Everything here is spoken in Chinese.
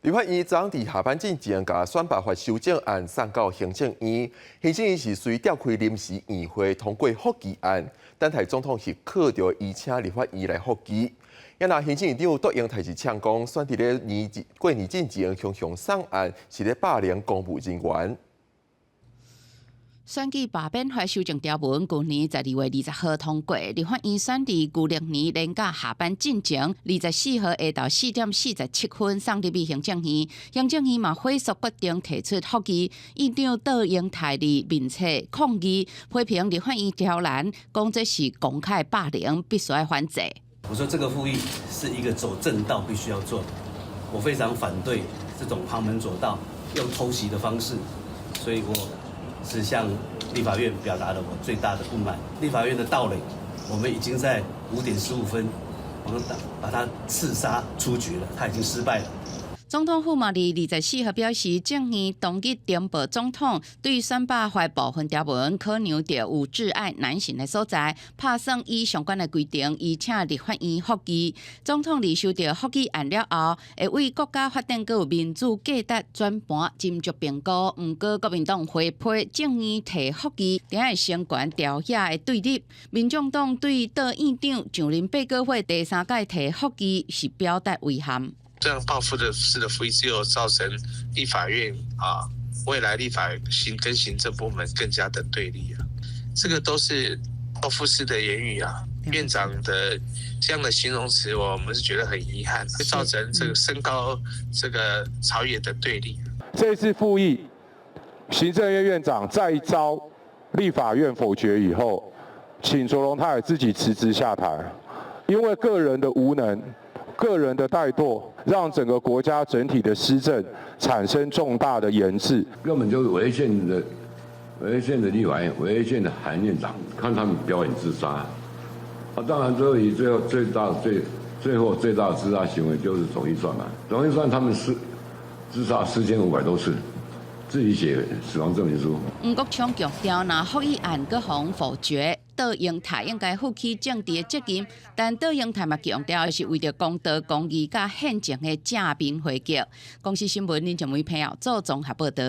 立法院昨伫下班进前，甲选罢法修正案送到行政院。行政院是随召开临时议会通过复议案，等待总统是靠着邀请立法院来复议。也那行政院长杜英台是呛讲，选伫咧过年进前向送案是咧霸凌公务人员。 选举罢免法修正条文，去年12月20号通过。立法院选伫旧历年年假下班进前，24号下昼4点47分送入去行政院。行政院嘛火速决定提出复议，院长杜英台伫面册抗议，批评立法院条栏，讲这是公开霸凌，必须要反制。我说这个复议是一个走正道必须要做的，我非常反对这种旁门左道、用偷袭的方式，所以我。 是向立法院表达了我最大的不满。立法院的盗垒，我们已经在5点15分，我们把他刺杀出局了，他已经失败了。 总统府嘛，伫24号表示，正院当日电报总统，对选罢法部分条文可能着有窒碍难行的所在，拍算依相关的规定，邀请立法院复议。总统伫收到复议案了后，会为国家发展和民主价值转盘斟酌评估。毋过，国民党回批正院提复议，定会升悬朝野的对立。民众党对杜院长上任8个月第3届提复议是表达遗憾。 这样报复式的复议只有造成立法院未来立法跟行政部门更加的对立啊，这个都是报复式的言语啊。院长的这样的形容词，我们是觉得很遗憾，会造成这个升高这个朝野的对立。这次复议，行政院院长再遭立法院否决以后，请卓荣泰自己辞职下台，因为个人的无能。 个人的怠惰，让整个国家整体的施政产生重大的延滞，根本就是违宪的立法院、违宪的韩院长，看他们表演自杀。当然，最后最大的自杀行为就是总预算嘛。总预算他们自杀4500多次。 自己写死亡证明书。吴国昌强调，若复议案搁互否决，杜英台应该负起政治的责任。但杜英台嘛强调，是为着公道、公义甲宪政的正面回击。公司新闻林正伟、彭耀做综合报道。